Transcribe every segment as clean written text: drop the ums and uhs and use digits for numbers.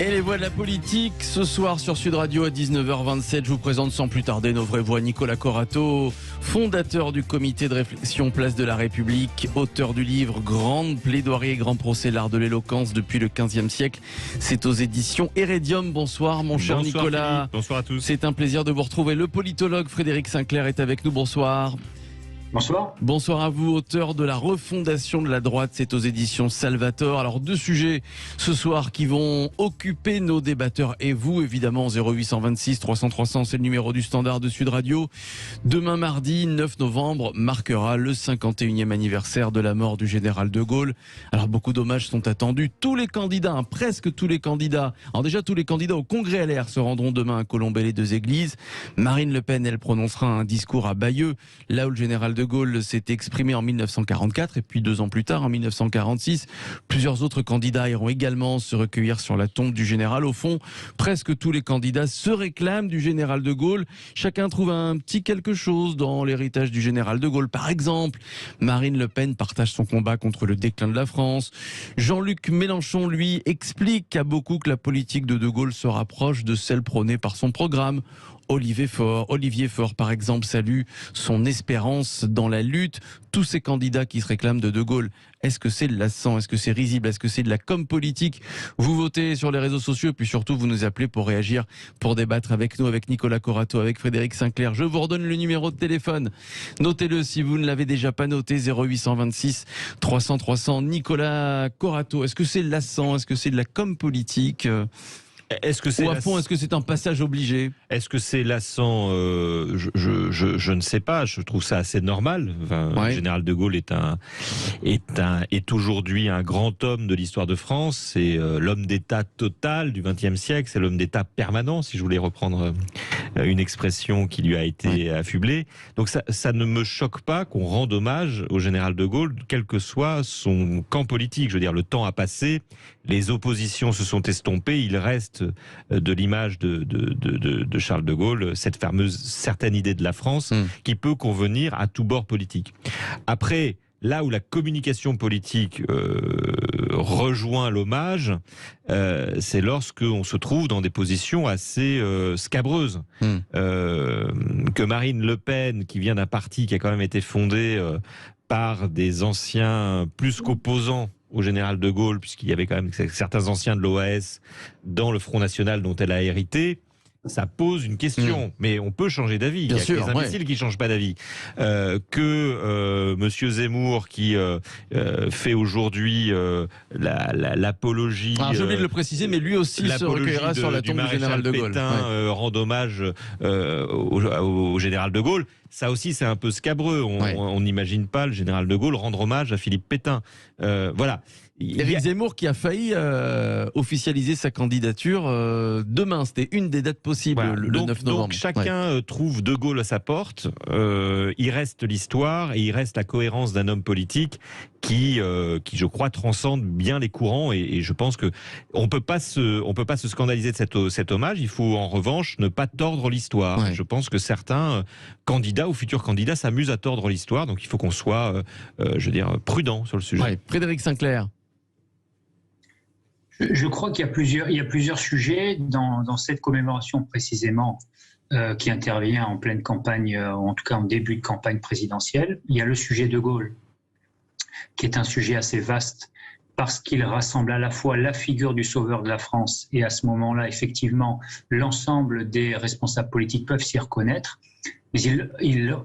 Et les voix de la politique, ce soir sur Sud Radio à 19h27, je vous présente sans plus tarder nos vraies voix. Nicolas Corato, fondateur du comité de réflexion Place de la République, auteur du livre Grande plaidoirie et grand procès, l'art de l'éloquence depuis le XVe siècle. C'est aux éditions Hérédium. Bonsoir mon cher Nicolas. Philippe. Bonsoir à tous. C'est un plaisir de vous retrouver. Le politologue Frédéric Sinclair est avec nous. Bonsoir. Bonsoir. Bonsoir à vous, auteur de la refondation de la droite, c'est aux éditions Salvator. Alors deux sujets ce soir qui vont occuper nos débatteurs et vous évidemment. 0826 300 300, c'est le numéro du standard de Sud Radio. Demain mardi 9 novembre marquera le 51e anniversaire de la mort du général de Gaulle. Alors beaucoup d'hommages sont attendus. Tous les candidats, presque tous les candidats, alors déjà tous les candidats au Congrès LR se rendront demain à Colombey-les-Deux-Églises. Marine Le Pen, elle prononcera un discours à Bayeux, là où le général de Gaulle s'est exprimé en 1944 et puis 2 ans plus tard en 1946. Plusieurs autres candidats iront également se recueillir sur la tombe du général. Au fond, presque tous les candidats se réclament du général de Gaulle. Chacun trouve un petit quelque chose dans l'héritage du général de Gaulle. Par exemple, Marine Le Pen partage son combat contre le déclin de la France. Jean-Luc Mélenchon, lui, explique à beaucoup que la politique de Gaulle se rapproche de celle prônée par son programme. Olivier Faure, par exemple, salue son espérance dans la lutte. Tous ces candidats qui se réclament de Gaulle, est-ce que c'est lassant? Est-ce que c'est risible? Est-ce que c'est de la com politique? Vous votez sur les réseaux sociaux et puis surtout vous nous appelez pour réagir, pour débattre avec nous, avec Nicolas Corato, avec Frédéric Sinclair. Je vous redonne le numéro de téléphone. Notez-le si vous ne l'avez déjà pas noté, 0826 300 300. Nicolas Corato, est-ce que c'est lassant? Est-ce que c'est de la com politique? Est-ce que c'est ou à fond, est-ce que c'est un passage obligé? Est-ce que c'est lassant? Je ne sais pas. Je trouve ça assez normal. Le général de Gaulle est aujourd'hui un grand homme de l'histoire de France. C'est l'homme d'État total du XXe siècle. C'est l'homme d'État permanent, si je voulais reprendre une expression qui lui a été affublée. Donc ça ne me choque pas qu'on rende hommage au général de Gaulle, quel que soit son camp politique. Je veux dire, le temps a passé, les oppositions se sont estompées, il reste de l'image de Charles de Gaulle cette fameuse certaine idée de la France qui peut convenir à tout bord politique. Après, là où la communication politique rejoint l'hommage, c'est lorsqu'on se trouve dans des positions assez scabreuses. Que Marine Le Pen, qui vient d'un parti qui a quand même été fondé par des anciens plus qu'opposants au général de Gaulle, puisqu'il y avait quand même certains anciens de l'OAS dans le Front National dont elle a hérité, ça pose une question. Mais on peut changer d'avis. Il y a des imbéciles qui ne changent pas d'avis. Monsieur Zemmour, qui fait aujourd'hui l'apologie... J'ai oublié de le préciser, mais lui aussi se recueillera sur la tombe du général de Gaulle. Pétain rend hommage au général de Gaulle. Ça aussi, c'est un peu scabreux. On n'imagine pas le général de Gaulle rendre hommage à Philippe Pétain. Voilà. Éric Zemmour qui a failli officialiser sa candidature demain. C'était une des dates possibles, le 9 novembre. Donc chacun trouve de Gaulle à sa porte. Il reste l'histoire et il reste la cohérence d'un homme politique qui, je crois, transcende bien les courants. Et je pense que on peut pas se scandaliser de cet hommage. Il faut en revanche ne pas tordre l'histoire. Je pense que certains candidats ou futurs candidats s'amusent à tordre l'histoire. Donc il faut qu'on soit, prudent sur le sujet. Frédéric Sinclair. Je crois qu'il y a plusieurs sujets dans cette commémoration précisément qui intervient en pleine campagne, en tout cas en début de campagne présidentielle. Il y a le sujet de Gaulle, qui est un sujet assez vaste parce qu'il rassemble à la fois la figure du sauveur de la France et à ce moment-là, effectivement, l'ensemble des responsables politiques peuvent s'y reconnaître. Mais il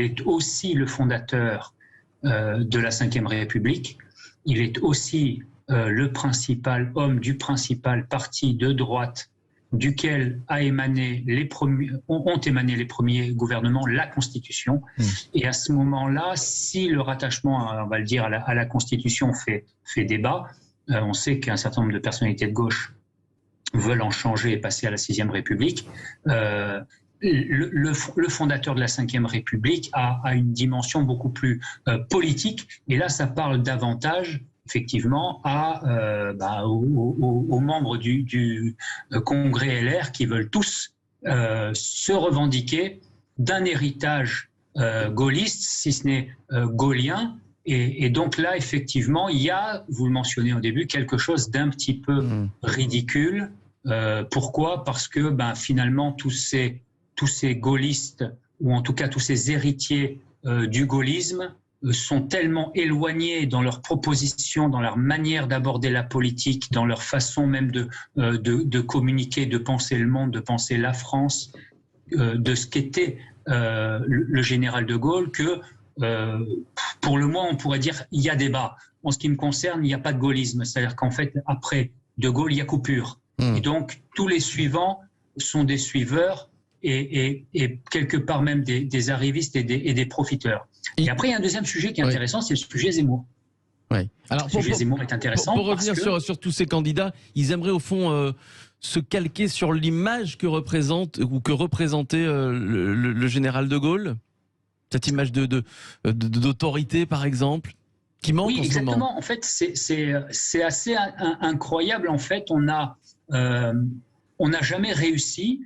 est aussi le fondateur de la Ve République. Il est aussi le principal homme du principal parti de droite duquel ont émané les premiers gouvernements, la Constitution. Et à ce moment-là, si le rattachement, on va le dire, à la Constitution fait débat, on sait qu'un certain nombre de personnalités de gauche veulent en changer et passer à la Sixième République. Le fondateur de la Ve République a une dimension beaucoup plus politique. Et là, ça parle davantage effectivement aux membres du Congrès LR qui veulent tous se revendiquer d'un héritage gaulliste, si ce n'est gaullien, Et donc là, effectivement, il y a, vous le mentionnez au début, quelque chose d'un petit peu ridicule. Pourquoi ? Parce que finalement, tous ces gaullistes, ou en tout cas tous ces héritiers du gaullisme, sont tellement éloignés dans leurs propositions, dans leur manière d'aborder la politique, dans leur façon même de communiquer, de penser le monde, de penser la France, de ce qu'était le général de Gaulle, que pour le moins on pourrait dire il y a débat. En ce qui me concerne, il n'y a pas de gaullisme. C'est-à-dire qu'en fait, après de Gaulle, il y a coupure. Et donc, tous les suivants sont des suiveurs et quelque part même des arrivistes et des profiteurs. Et après, il y a un deuxième sujet qui est intéressant, c'est le sujet Zemmour. Ouais. Alors, le sujet Zemmour est intéressant. Pour revenir sur tous ces candidats, ils aimeraient au fond se calquer sur l'image que représente ou que représentait le général de Gaulle. Cette image d'autorité, par exemple, qui manque en ce moment. Oui, exactement. En fait, c'est assez incroyable. En fait, on n'a jamais réussi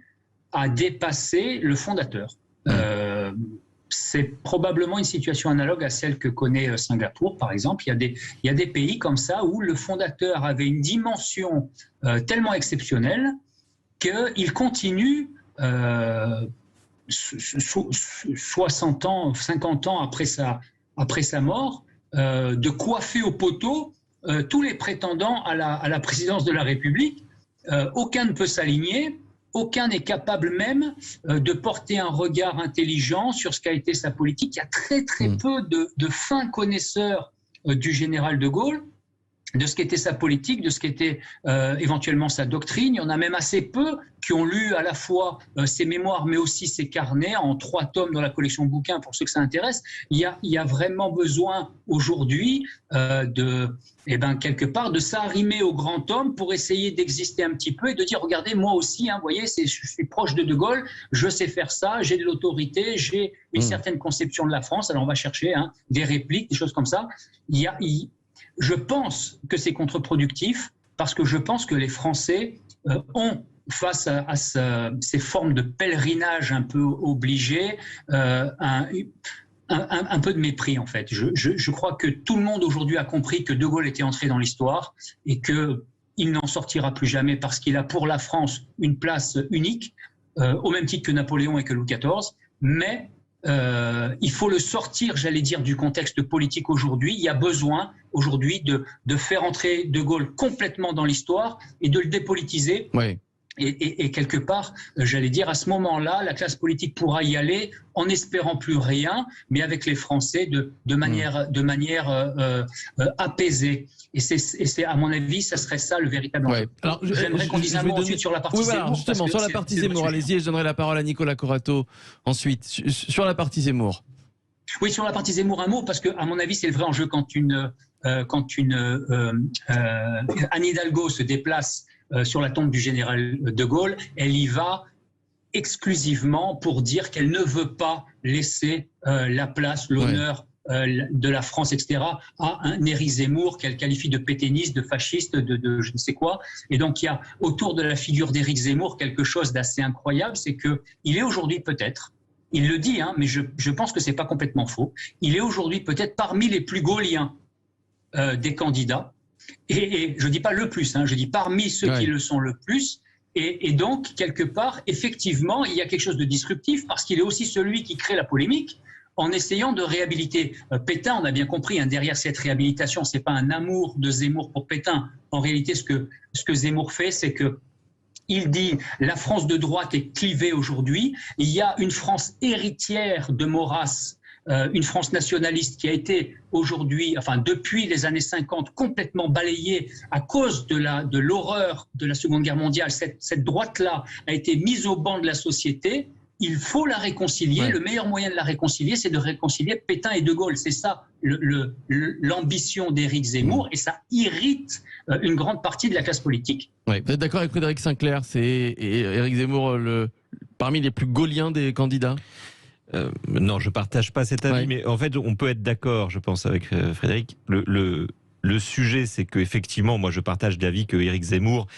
à dépasser le fondateur. C'est probablement une situation analogue à celle que connaît Singapour, par exemple. Il y a des pays comme ça où le fondateur avait une dimension tellement exceptionnelle qu'il continue 60 ans, 50 ans après sa mort, de coiffer au poteau tous les prétendants à la présidence de la République. Aucun ne peut s'aligner, aucun n'est capable même de porter un regard intelligent sur ce qu'a été sa politique. Il y a très peu de fins connaisseurs du général de Gaulle, de ce qu'était sa politique, de ce qu'était éventuellement sa doctrine. Il y en a même assez peu qui ont lu à la fois ses mémoires, mais aussi ses carnets, en 3 tomes dans la collection de bouquins, pour ceux que ça intéresse. Il y a vraiment besoin aujourd'hui quelque part, de s'arrimer au grand homme pour essayer d'exister un petit peu et de dire, regardez, moi aussi, vous voyez, je suis proche de Gaulle, je sais faire ça, j'ai de l'autorité, j'ai une certaine conception de la France. Alors on va chercher des répliques, des choses comme ça. Je pense que c'est contre-productif parce que je pense que les Français ont, face à ces formes de pèlerinage un peu obligées, un peu de mépris en fait. Je crois que tout le monde aujourd'hui a compris que De Gaulle était entré dans l'histoire et qu'il n'en sortira plus jamais parce qu'il a pour la France une place unique, au même titre que Napoléon et que Louis XIV, mais il faut le sortir, j'allais dire, du contexte politique aujourd'hui. Il y a besoin aujourd'hui de faire entrer De Gaulle complètement dans l'histoire et de le dépolitiser. Oui. Et quelque part, j'allais dire, à ce moment-là, la classe politique pourra y aller en n'espérant plus rien, mais avec les Français de manière apaisée. Et c'est, à mon avis, ça serait ça le véritable enjeu. Alors, j'aimerais qu'on dise un mot ensuite sur la partie Zemmour. Justement, sur la partie Zemmour, allez-y, et je donnerai la parole à Nicolas Corato ensuite. Sur la partie Zemmour. Oui, sur la partie Zemmour, un mot, parce que, à mon avis, c'est le vrai enjeu quand Anne Hidalgo se déplace sur la tombe du général de Gaulle, elle y va exclusivement pour dire qu'elle ne veut pas laisser la place, l'honneur de la France, etc., à un Éric Zemmour qu'elle qualifie de pétainiste, de fasciste, de je ne sais quoi. Et donc il y a autour de la figure d'Éric Zemmour quelque chose d'assez incroyable, c'est qu'il est aujourd'hui peut-être, il le dit, mais je pense que c'est pas complètement faux, il est aujourd'hui peut-être parmi les plus gauliens des candidats. Et je ne dis pas le plus, je dis parmi ceux qui le sont le plus. Et donc, quelque part, effectivement, il y a quelque chose de disruptif parce qu'il est aussi celui qui crée la polémique en essayant de réhabiliter Pétain. On a bien compris, derrière cette réhabilitation, ce n'est pas un amour de Zemmour pour Pétain. En réalité, ce que Zemmour fait, c'est qu'il dit la France de droite est clivée aujourd'hui. Il y a une France héritière de Maurras, une France nationaliste qui a été aujourd'hui, depuis les années 50, complètement balayée à cause de l'horreur de la Seconde Guerre mondiale. Cette droite-là a été mise au banc de la société. Il faut la réconcilier. Le meilleur moyen de la réconcilier, c'est de réconcilier Pétain et De Gaulle. C'est ça l'ambition d'Éric Zemmour, et ça irrite une grande partie de la classe politique. Oui, vous êtes d'accord avec Frédéric Sinclair, c'est Éric Zemmour parmi les plus gauliens des candidats? Non, je ne partage pas cet avis, mais en fait, on peut être d'accord, je pense, avec Frédéric. Le sujet, c'est qu'effectivement, moi, je partage l'avis que Éric Zemmour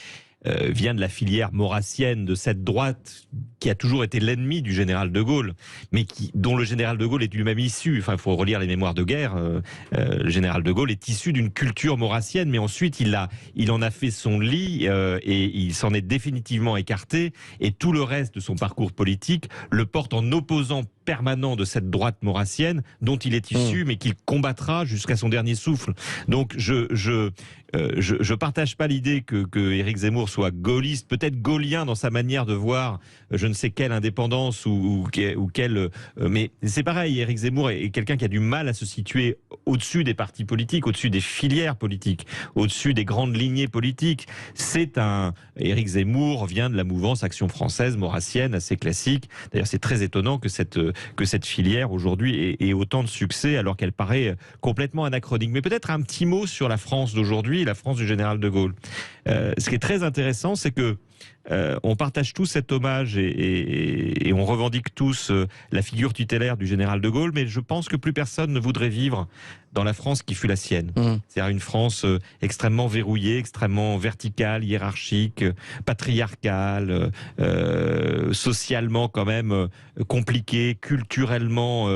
vient de la filière maurassienne, de cette droite qui a toujours été l'ennemi du général de Gaulle, mais dont le général de Gaulle est lui-même issu. Enfin, il faut relire les mémoires de guerre. Le général de Gaulle est issu d'une culture maurassienne, mais ensuite il en a fait son lit et il s'en est définitivement écarté. Et tout le reste de son parcours politique le porte en opposant permanent de cette droite maurassienne dont il est issu, mais qu'il combattra jusqu'à son dernier souffle. Donc je partage pas l'idée que Éric Zemmour soit gaulliste, peut-être gaullien dans sa manière de voir je ne sais quelle indépendance ou quelle... mais c'est pareil, Éric Zemmour est quelqu'un qui a du mal à se situer au-dessus des partis politiques, au-dessus des filières politiques, au-dessus des grandes lignées politiques. Éric Zemmour vient de la mouvance Action française maurassienne, assez classique. D'ailleurs, c'est très étonnant que cette filière aujourd'hui ait autant de succès alors qu'elle paraît complètement anachronique. Mais peut-être un petit mot sur la France d'aujourd'hui, la France du général de Gaulle. Ce qui est très intéressant, c'est que on partage tous cet hommage et on revendique tous la figure tutélaire du général de Gaulle, mais je pense que plus personne ne voudrait vivre dans la France qui fut la sienne. C'est-à-dire une France extrêmement verrouillée, extrêmement verticale, hiérarchique, patriarcale, socialement quand même compliquée, culturellement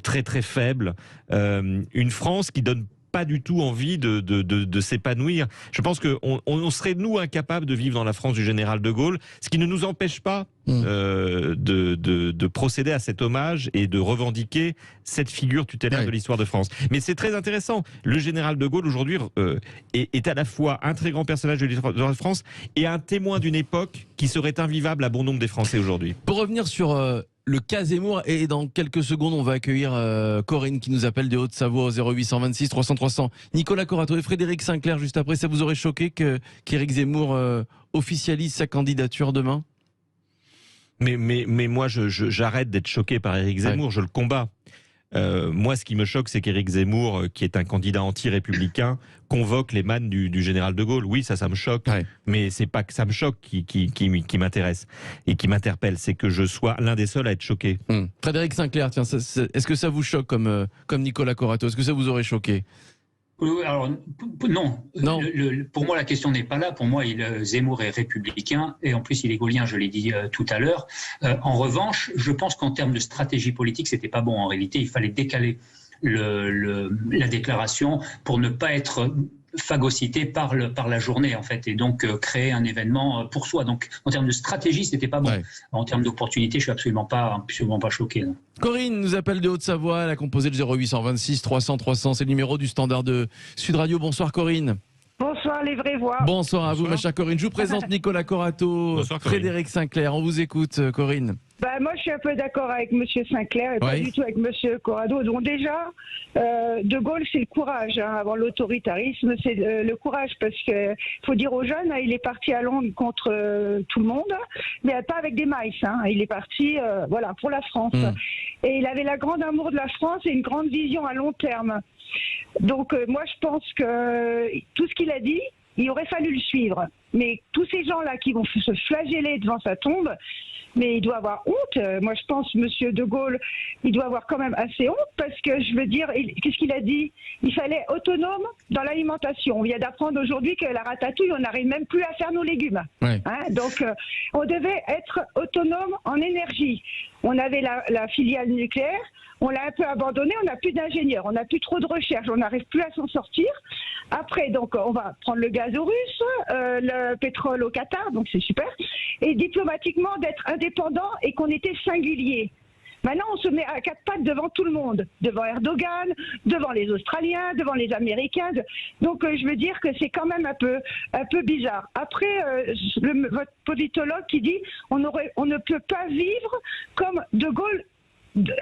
très très faible. Une France qui donne pas du tout envie de s'épanouir. Je pense qu'on serait, nous, incapables de vivre dans la France du général de Gaulle, ce qui ne nous empêche pas de procéder à cet hommage et de revendiquer cette figure tutélaire de l'histoire de France. Mais c'est très intéressant. Le général de Gaulle, aujourd'hui, est à la fois un très grand personnage de l'histoire de France et un témoin d'une époque qui serait invivable à bon nombre des Français aujourd'hui. Pour revenir sur... le cas Zemmour, et dans quelques secondes, on va accueillir Corinne qui nous appelle de Haute-Savoie au 0826 300 300. Nicolas Corato et Frédéric Sinclair, juste après, ça vous aurait choqué qu'Éric Zemmour officialise sa candidature demain ? Mais moi, j'arrête d'être choqué par Éric Zemmour, je le combats. Moi, ce qui me choque, c'est qu'Éric Zemmour, qui est un candidat anti-républicain, convoque les mannes du général de Gaulle. Oui, ça me choque, mais c'est pas que ça me choque qui m'intéresse et qui m'interpelle, c'est que je sois l'un des seuls à être choqué. Frédéric Sinclair, tiens, est-ce que ça vous choque comme Nicolas Corato ? Est-ce que ça vous aurait choqué ? Alors, non. Pour moi, la question n'est pas là. Pour moi, Zemmour est républicain et en plus, il est gaullien, je l'ai dit tout à l'heure. En revanche, je pense qu'en termes de stratégie politique, c'était pas bon. En réalité, il fallait décaler la déclaration pour ne pas être phagocyté par la journée, en fait, et donc créer un événement pour soi. Donc, en termes de stratégie, c'était pas bon. En termes d'opportunité, je suis absolument pas choqué. Non. Corinne nous appelle de Haute-Savoie, elle a composé le 0826 300 300, c'est le numéro du standard de Sud Radio. Bonsoir Corinne. Bonsoir les vraies voix. Bonsoir à vous ma chère Corinne. Je vous présente Nicolas Corato, bonsoir, Frédéric Sinclair. On vous écoute Corinne. Moi je suis un peu d'accord avec monsieur Sinclair et pas du tout avec monsieur Corrado. Donc déjà, De Gaulle c'est le courage, avant l'autoritarisme, c'est le courage parce que faut dire aux jeunes, il est parti à Londres contre tout le monde, mais pas avec des mailles. Il est parti pour la France. Et il avait la grande amour de la France et une grande vision à long terme. Donc moi je pense que tout ce qu'il a dit, il aurait fallu le suivre. Mais tous ces gens-là qui vont se flageller devant sa tombe, mais il doit avoir honte. Moi, je pense, monsieur De Gaulle, il doit avoir quand même assez honte parce que, je veux dire, qu'est-ce qu'il a dit ? Il fallait autonome dans l'alimentation. On vient d'apprendre aujourd'hui que la ratatouille, on n'arrive même plus à faire nos légumes. Donc, on devait être autonome en énergie. On avait la filiale nucléaire, on l'a un peu abandonnée, on n'a plus d'ingénieurs, on n'a plus trop de recherche, on n'arrive plus à s'en sortir. Après, donc, on va prendre le gaz aux Russes, le pétrole au Qatar, donc c'est super. Et diplomatiquement, d'être indépendant et qu'on était singulier. Maintenant, on se met à quatre pattes devant tout le monde, devant Erdogan, devant les Australiens, devant les Américains. Donc, je veux dire que c'est quand même un peu bizarre. Après, votre politologue qui dit on ne peut pas vivre comme De Gaulle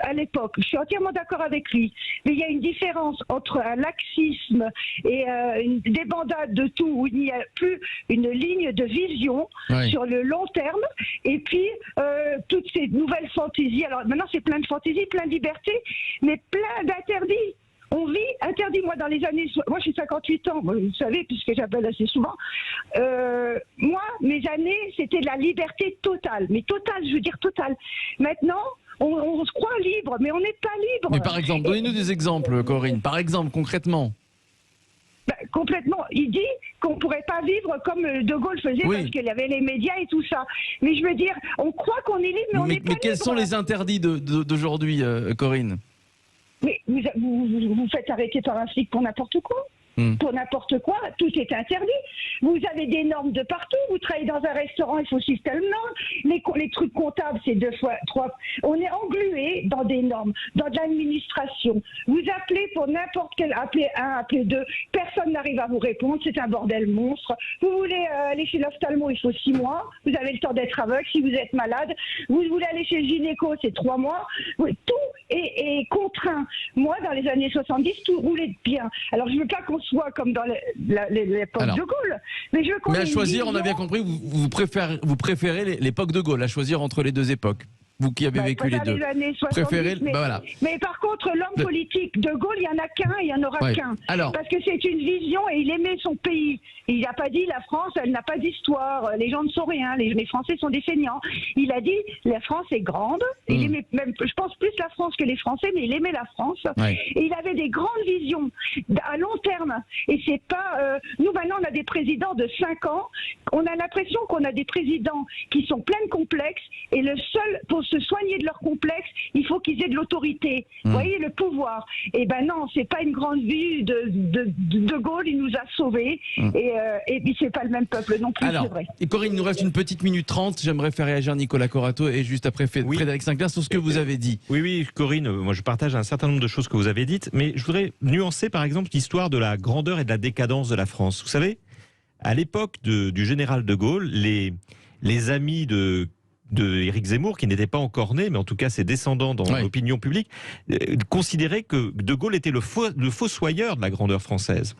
à l'époque. Je suis entièrement d'accord avec lui. Mais il y a une différence entre un laxisme et une débandade de tout, où il n'y a plus une ligne de vision sur le long terme, et puis toutes ces nouvelles fantaisies. Alors maintenant, c'est plein de fantaisies, plein de libertés, mais plein d'interdits. On vit interdit. Moi, dans les années... Moi, j'ai 58 ans, vous savez, puisque j'appelle assez souvent. Moi, mes années, c'était de la liberté totale. Mais totale, je veux dire totale. Maintenant... On se croit libre, mais on n'est pas libre. Mais par exemple, donnez-nous des exemples, Corinne. Par exemple, concrètement. Complètement. Il dit qu'on ne pourrait pas vivre comme De Gaulle faisait parce qu'il y avait les médias et tout ça. Mais je veux dire, on croit qu'on est libre, mais on n'est pas libre. Mais quels sont les interdits d'aujourd'hui, Corinne? Mais vous faites arrêter par un flic pour n'importe quoi. Pour n'importe quoi, tout est interdit. Vous avez des normes de partout. Vous travaillez dans un restaurant, il faut suivre telle norme. Les trucs comptables, c'est 2 fois 3. On est englué dans des normes, dans de l'administration. Vous appelez pour n'importe quel, appelez 1, appelez 2. Personne n'arrive à vous répondre. C'est un bordel monstre. Vous voulez aller chez l'ophtalmo, il faut 6 mois. Vous avez le temps d'être aveugle si vous êtes malade. Vous voulez aller chez le gynéco, c'est 3 mois. Tout est contraint. Moi, dans les années 70, tout roulait bien. Alors, je ne veux pas qu'on soit comme dans l'époque de Gaulle. Mais à choisir, on a bien compris, vous préférez l'époque de Gaulle, à choisir entre les deux époques. Vous qui avez vécu les deux. Les années 70, préférez, mais par contre, l'homme politique de Gaulle, il n'y en a qu'un et il n'y en aura qu'un. Parce que c'est une vision et il aimait son pays. Il n'a pas dit la France, elle n'a pas d'histoire. Les gens ne sont rien. Les Français sont des feignants. Il a dit la France est grande. Il aimait même, je pense plus la France que les Français, mais il aimait la France. Et il avait des grandes visions à long terme. Et c'est pas. Nous maintenant, on a des présidents de 5 ans. On a l'impression qu'on a des présidents qui sont pleins de complexes. Et le seul pour se soigner de leur complexe, il faut qu'ils aient de l'autorité. Vous voyez, le pouvoir. Et ben non, c'est pas une grande vue de Gaulle, il nous a sauvés. Et puis c'est pas le même peuple non plus, c'est vrai. Et Corinne, il nous reste une petite minute 30. J'aimerais faire réagir Nicolas Corato et juste après Frédéric Sinclair sur ce que vous avez dit. Oui, Corinne, moi je partage un certain nombre de choses que vous avez dites, mais je voudrais nuancer par exemple l'histoire de la grandeur et de la décadence de la France. Vous savez, à l'époque du général de Gaulle, les amis de Éric Zemmour, qui n'était pas encore né, mais en tout cas ses descendants dans l'opinion publique, considéraient que De Gaulle était le fossoyeur de la grandeur française.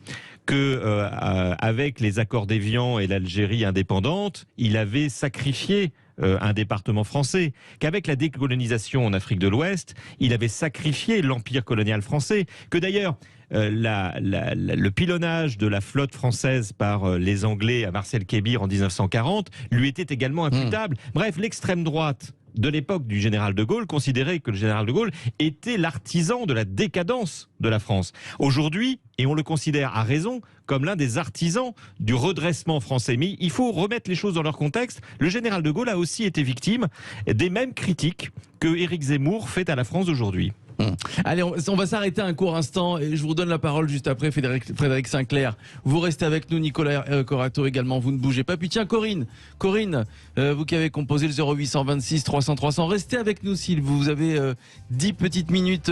Avec les accords d'Évian et l'Algérie indépendante, il avait sacrifié un département français, qu'avec la décolonisation en Afrique de l'Ouest, il avait sacrifié l'empire colonial français, que d'ailleurs le pilonnage de la flotte française par les Anglais à Marcel-Kébir en 1940 lui était également imputable. Bref, l'extrême droite de l'époque du général de Gaulle considérait que le général de Gaulle était l'artisan de la décadence de la France. Aujourd'hui, et on le considère à raison comme l'un des artisans du redressement français. Mais il faut remettre les choses dans leur contexte. Le général de Gaulle a aussi été victime des mêmes critiques que Éric Zemmour fait à la France d'aujourd'hui. Allez, on va s'arrêter un court instant et je vous redonne la parole juste après Frédéric Sinclair. Vous restez avec nous, Nicolas Corato également, vous ne bougez pas. Puis tiens, Corinne, vous qui avez composé le 0826 300 300, restez avec nous si vous avez 10 petites minutes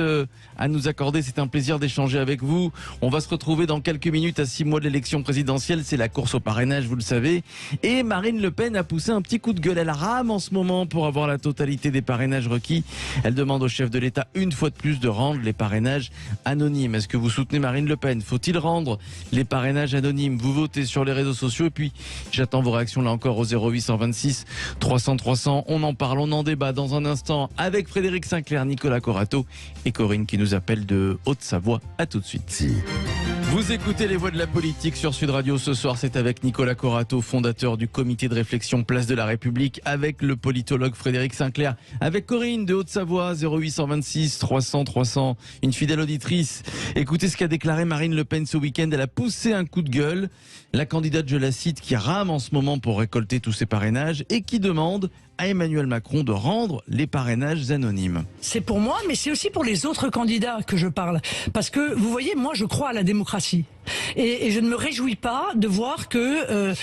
à nous accorder. C'est un plaisir d'échanger avec vous. On va se retrouver dans quelques minutes à 6 mois de l'élection présidentielle. C'est la course au parrainage, vous le savez. Et Marine Le Pen a poussé un petit coup de gueule. Elle rame en ce moment pour avoir la totalité des parrainages requis. Elle demande au chef de l'État une fois de plus de rendre les parrainages anonymes. Est-ce que vous soutenez Marine Le Pen? Faut-il rendre les parrainages anonymes? Vous votez sur les réseaux sociaux et puis j'attends vos réactions là encore au 0826 300 300. On en parle, on en débat dans un instant avec Frédéric Sinclair, Nicolas Corato et Corinne qui nous appelle de Haute-Savoie. À tout de suite. Vous écoutez les voix de la politique sur Sud Radio. Ce soir, c'est avec Nicolas Corato, fondateur du comité de réflexion Place de la République, avec le politologue Frédéric Sinclair, avec Corinne de Haute-Savoie, 0826 300 300, une fidèle auditrice. Écoutez ce qu'a déclaré Marine Le Pen ce week-end. Elle a poussé un coup de gueule. La candidate, je la cite, qui rame en ce moment pour récolter tous ses parrainages et qui demande à Emmanuel Macron de rendre les parrainages anonymes. C'est pour moi, mais c'est aussi pour les autres candidats que je parle. Parce que, vous voyez, moi, je crois à la démocratie. Et je ne me réjouis pas de voir que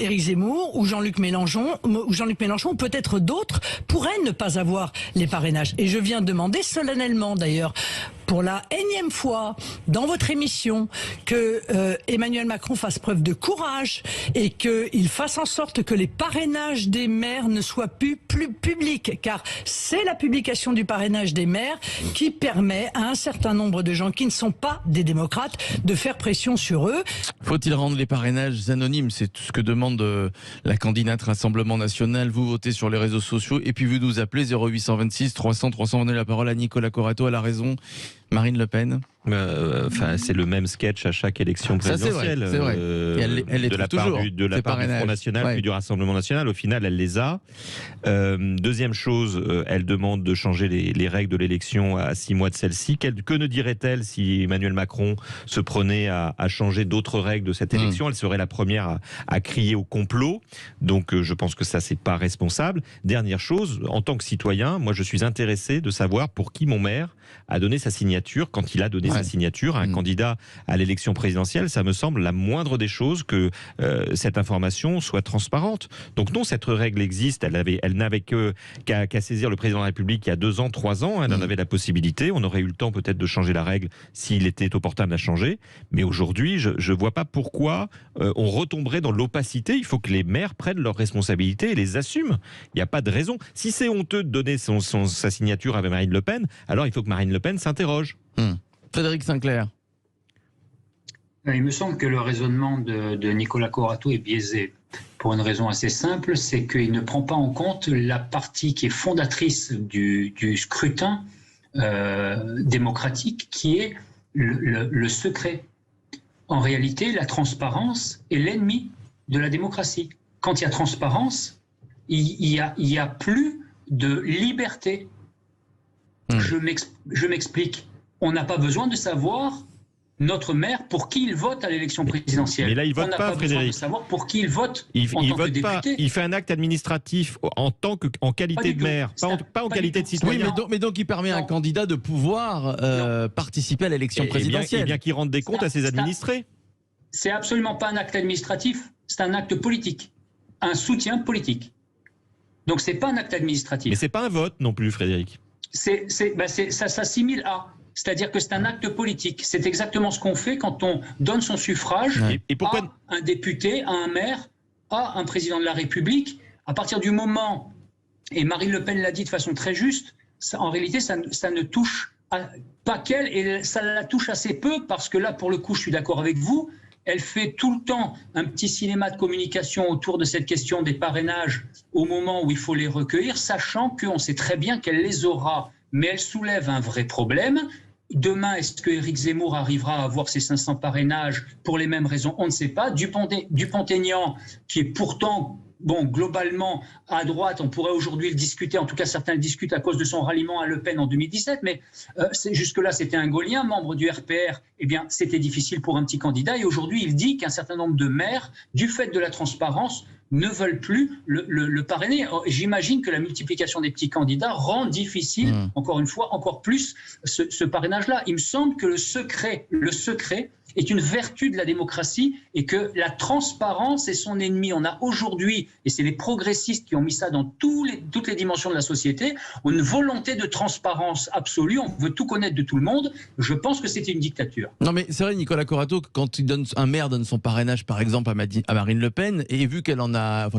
Éric Zemmour ou Jean-Luc Mélenchon, ou peut-être d'autres, pourraient ne pas avoir les parrainages. Et je viens demander solennellement, d'ailleurs, pour la énième fois dans votre émission, que Emmanuel Macron fasse preuve de courage et qu'il fasse en sorte que les parrainages des maires ne soient plus publics, car c'est la publication du parrainage des maires qui permet à un certain nombre de gens qui ne sont pas des démocrates de faire pression sur eux. Faut-il rendre les parrainages anonymes? C'est tout ce que demande la candidate Rassemblement National. Vous votez sur les réseaux sociaux et puis vous nous appelez 0826 300 300. On donne la parole à Nicolas Corato. Elle a raison. Marine Le Pen. C'est le même sketch à chaque élection présidentielle. C'est vrai. Elle de la part du Front National puis du Rassemblement National. Au final, elle les a. Deuxième chose, elle demande de changer les règles de l'élection à 6 mois de celle-ci. Que ne dirait-elle si Emmanuel Macron se prenait à changer d'autres règles de cette élection? Elle serait la première à crier au complot. Donc je pense que ça, c'est pas responsable. Dernière chose, en tant que citoyen, moi je suis intéressé de savoir pour qui mon maire a donné sa signature. Quand il a donné sa signature à un candidat à l'élection présidentielle, ça me semble la moindre des choses que cette information soit transparente. Donc non, cette règle existe, elle n'avait qu'à saisir le président de la République il y a 2 ans, 3 ans, elle en avait la possibilité, on aurait eu le temps peut-être de changer la règle s'il était opportun de la changer, mais aujourd'hui je ne vois pas pourquoi on retomberait dans l'opacité. Il faut que les maires prennent leurs responsabilités et les assument. Il n'y a pas de raison. Si c'est honteux de donner sa signature avec Marine Le Pen, alors il faut que Marine Le Pen s'interroge. Frédéric Sinclair. Il me semble que le raisonnement de Nicolas Corato est biaisé pour une raison assez simple, c'est qu'il ne prend pas en compte la partie qui est fondatrice du scrutin démocratique, qui est le secret. En réalité, la transparence est l'ennemi de la démocratie. Quand il y a transparence, il y a plus de liberté. Je m'explique. On n'a pas besoin de savoir notre maire pour qui il vote à l'élection présidentielle. Mais là, il vote pas, Frédéric. On n'a pas besoin de savoir pour qui il vote en tant que député. Il fait un acte administratif en qualité de maire, pas en qualité de citoyen. Oui, mais donc il permet à un candidat de pouvoir participer à l'élection présidentielle. Et bien qu'il rende des comptes à ses administrés. C'est absolument pas un acte administratif, c'est un acte politique, un soutien politique. Donc c'est pas un acte administratif. Mais c'est pas un vote non plus, Frédéric. Ça s'assimile à. C'est-à-dire que c'est un acte politique. C'est exactement ce qu'on fait quand on donne son suffrage à un député, à un maire, à un président de la République. À partir du moment, et Marine Le Pen l'a dit de façon très juste, en réalité, ça ne touche pas qu'elle, et ça la touche assez peu, parce que là, pour le coup, je suis d'accord avec vous, elle fait tout le temps un petit cinéma de communication autour de cette question des parrainages au moment où il faut les recueillir, sachant qu'on sait très bien qu'elle les aura. Mais elle soulève un vrai problème. Demain, est-ce que Éric Zemmour arrivera à avoir ses 500 parrainages pour les mêmes raisons? On ne sait pas. Dupont-Aignan, qui est pourtant, globalement, à droite, on pourrait aujourd'hui le discuter, en tout cas certains le discutent à cause de son ralliement à Le Pen en 2017, mais jusque-là c'était un gaulien, membre du RPR, eh bien c'était difficile pour un petit candidat, et aujourd'hui il dit qu'un certain nombre de maires, du fait de la transparence, ne veulent plus le parrainer. J'imagine que la multiplication des petits candidats rend difficile, encore une fois, encore plus ce parrainage-là. Il me semble que le secret est une vertu de la démocratie et que la transparence est son ennemi. On a aujourd'hui, et c'est les progressistes qui ont mis ça dans toutes les dimensions de la société, une volonté de transparence absolue. On veut tout connaître de tout le monde. Je pense que c'était une dictature. Non mais c'est vrai, Nicolas Corato, quand un maire donne son parrainage par exemple à Marine Le Pen, et vu qu'elle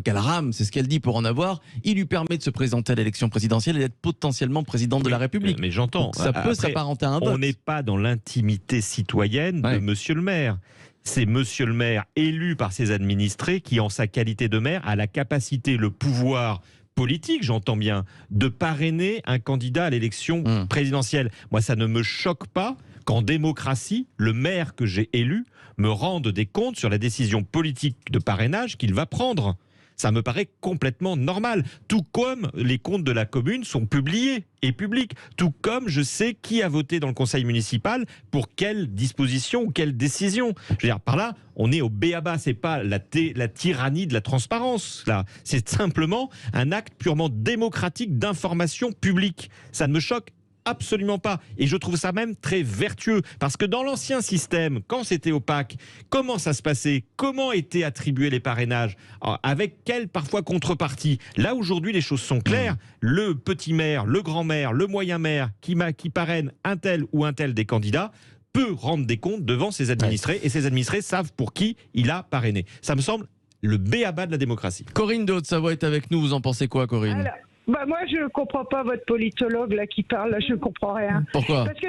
qu'elle rame, c'est ce qu'elle dit, pour en avoir, il lui permet de se présenter à l'élection présidentielle et d'être potentiellement présidente de la République. Mais j'entends. Donc, ça peut s'apparenter à un vote. On n'est pas dans l'intimité citoyenne de Monsieur le maire. C'est Monsieur le maire élu par ses administrés qui, en sa qualité de maire, a la capacité, le pouvoir politique, j'entends bien, de parrainer un candidat à l'élection présidentielle. Moi, ça ne me choque pas qu'en démocratie, le maire que j'ai élu me rende des comptes sur la décision politique de parrainage qu'il va prendre. Ça me paraît complètement normal. Tout comme les comptes de la commune sont publiés et publics. Tout comme je sais qui a voté dans le conseil municipal pour quelle disposition ou quelle décision. Je veux dire, par là, on est au b.a.-ba. C'est pas la tyrannie de la transparence. Là, c'est simplement un acte purement démocratique d'information publique. Ça ne me choque absolument pas. Et je trouve ça même très vertueux. Parce que dans l'ancien système, quand c'était opaque, comment ça se passait? Comment étaient attribués les parrainages? Avec quelle parfois contrepartie? Là, aujourd'hui, les choses sont claires. Le petit maire, le grand maire, le moyen maire qui parraine un tel ou un tel des candidats peut rendre des comptes devant ses administrés. Et ses administrés savent pour qui il a parrainé. Ça me semble le b.a.-ba de la démocratie. Corinne de Haute-Savoie est avec nous. Vous en pensez quoi, Corinne? Bah moi je comprends pas votre politologue là qui parle, là, je comprends rien. Pourquoi ? Parce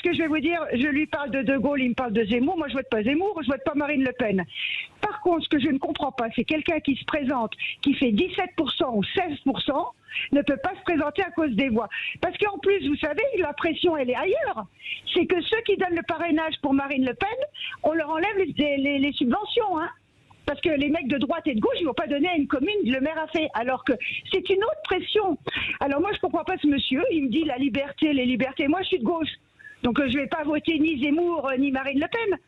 que je vais vous dire, je lui parle de Gaulle, il me parle de Zemmour, moi je vote pas Zemmour, je vote pas Marine Le Pen. Par contre, ce que je ne comprends pas, c'est quelqu'un qui se présente, qui fait 17% ou 16%, ne peut pas se présenter à cause des voix. Parce qu'en plus, vous savez, la pression elle est ailleurs. C'est que ceux qui donnent le parrainage pour Marine Le Pen, on leur enlève les subventions, hein. Parce que les mecs de droite et de gauche, ils ne vont pas donner à une commune, le maire a fait. Alors que c'est une autre pression. Alors moi, je ne comprends pas ce monsieur. Il me dit la liberté, les libertés. Moi, je suis de gauche. Donc je ne vais pas voter ni Zemmour, ni Marine Le Pen.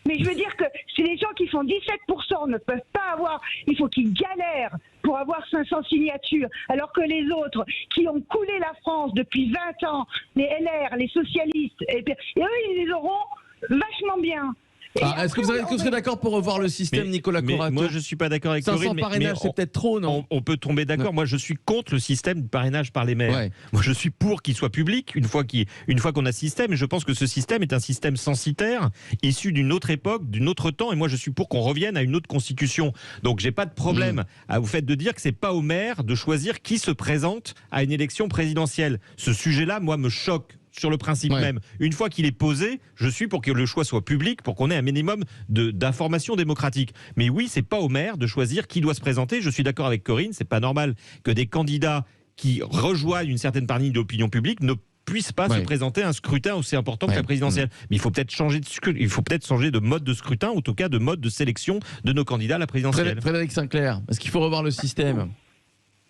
Mais je veux dire que c'est les gens qui font 17% ne peuvent pas avoir... Il faut qu'ils galèrent pour avoir 500 signatures. Alors que les autres, qui ont coulé la France depuis 20 ans, les LR, les socialistes, et eux, ils les auront vachement bien. Est-ce que vous serez d'accord pour revoir le système, Nicolas Corato ? Moi, je ne suis pas d'accord avec 500 Corinne. 500 parrainages, c'est peut-être trop, non ? On peut tomber d'accord. Moi, je suis contre le système de parrainage par les maires. Ouais. Moi, je suis pour qu'il soit public une fois qu'on a ce système. Et je pense que ce système est un système censitaire, issu d'une autre époque, d'un autre temps. Et moi, je suis pour qu'on revienne à une autre constitution. Donc, j'ai pas de problème au fait de dire que c'est pas au maire de choisir qui se présente à une élection présidentielle. Ce sujet-là, moi, me choque. Sur le principe même. Une fois qu'il est posé, je suis pour que le choix soit public, pour qu'on ait un minimum d'information démocratique. Mais oui, c'est pas au maire de choisir qui doit se présenter. Je suis d'accord avec Corinne, c'est pas normal que des candidats qui rejoignent une certaine partie de l'opinion publique ne puissent pas se présenter à un scrutin aussi important que la présidentielle. Mais il faut peut-être changer de mode de scrutin, ou en tout cas de mode de sélection de nos candidats à la présidentielle. Frédéric Sinclair, est-ce qu'il faut revoir le système ?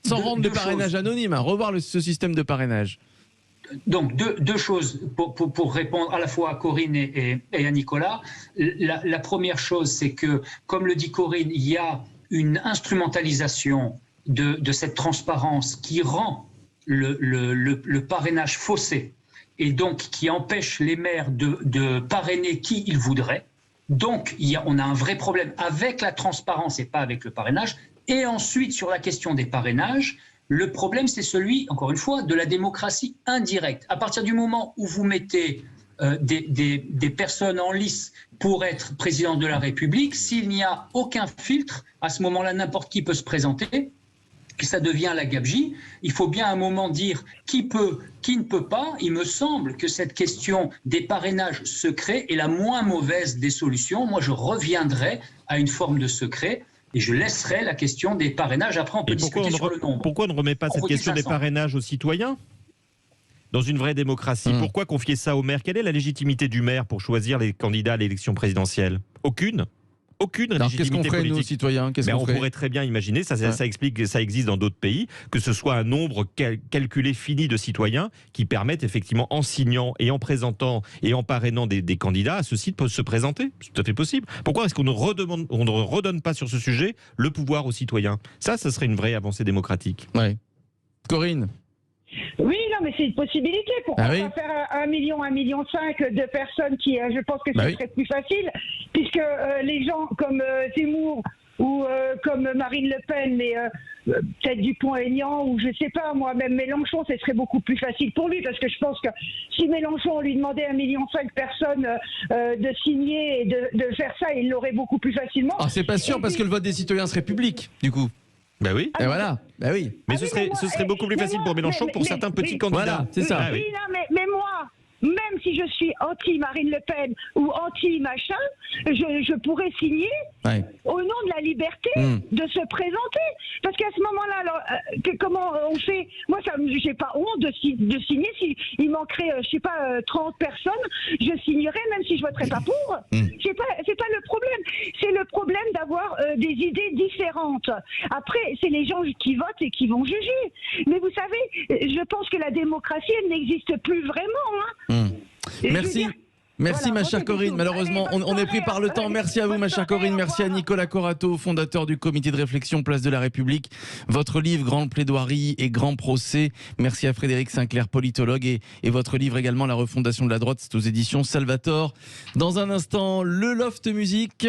Sans rendre le parrainage anonyme, revoir ce système de parrainage. Donc, deux choses pour répondre à la fois à Corinne et à Nicolas. La première chose, c'est que, comme le dit Corinne, il y a une instrumentalisation de cette transparence qui rend le parrainage faussé et donc qui empêche les maires de parrainer qui ils voudraient. Donc, on a un vrai problème avec la transparence et pas avec le parrainage. Et ensuite, sur la question des parrainages, le problème, c'est celui, encore une fois, de la démocratie indirecte. À partir du moment où vous mettez des personnes en lice pour être président de la République, s'il n'y a aucun filtre, à ce moment-là, n'importe qui peut se présenter, et ça devient la gabegie. Il faut bien à un moment dire qui peut, qui ne peut pas. Il me semble que cette question des parrainages secrets est la moins mauvaise des solutions. Moi, je reviendrai à une forme de secret. Et je laisserai la question des parrainages. Après, on peut discuter sur le nombre. Pourquoi on ne remet pas cette question des parrainages aux citoyens ? Dans une vraie démocratie, pourquoi confier ça au maire ? Quelle est la légitimité du maire pour choisir les candidats à l'élection présidentielle ? Aucune légitimité qu'est-ce qu'on ferait, nous, citoyens ? On pourrait très bien imaginer, ça explique, ça existe dans d'autres pays, que ce soit un nombre calculé fini de citoyens qui permettent effectivement, en signant et en présentant et en parrainant des candidats, à ceux-ci de se présenter. C'est tout à fait possible. Pourquoi est-ce qu'on ne redonne pas sur ce sujet le pouvoir aux citoyens ? Ça serait une vraie avancée démocratique. Ouais. Corinne ? Oui, non, mais c'est une possibilité. Pourquoi pas faire 1 million, 1,5 million de personnes qui, je pense que ce serait plus facile, puisque les gens comme Zemmour ou comme Marine Le Pen, mais peut-être Dupont-Aignan, ou je sais pas, moi, même Mélenchon, ce serait beaucoup plus facile pour lui, parce que je pense que si Mélenchon, on lui demandait 1,5 million de personnes de signer et de faire ça, il l'aurait beaucoup plus facilement. Ah, c'est pas sûr, parce que le vote des citoyens serait public, du coup. Ben oui. Et voilà. Ben oui. Mais ce serait beaucoup plus facile pour Mélenchon pour certains petits candidats. Voilà, c'est ça. Oui, non, mais moi, même si je suis anti-Marine Le Pen ou anti-machin, je pourrais signer au nom de la liberté de se présenter. Parce qu'à ce moment-là, alors, comment on fait ? Moi, j'ai pas honte de signer. S'il manquerait, je sais pas, 30 personnes, je signerais même si je voterais pas pour. C'est pas le problème. C'est le problème d'avoir des idées différentes. Après, c'est les gens qui votent et qui vont juger. Mais vous savez, je pense que la démocratie, elle n'existe plus vraiment. Merci. Merci ma chère Corinne, malheureusement on est pris par le temps. Merci à vous ma chère Corinne, merci à Nicolas Corato, fondateur du comité de réflexion Place de la République. Votre livre Grande plaidoirie et Grand procès. Merci à Frédéric Sinclair, politologue, et votre livre également La refondation de la droite, c'est aux éditions Salvator. Dans un instant, le Loft Musique.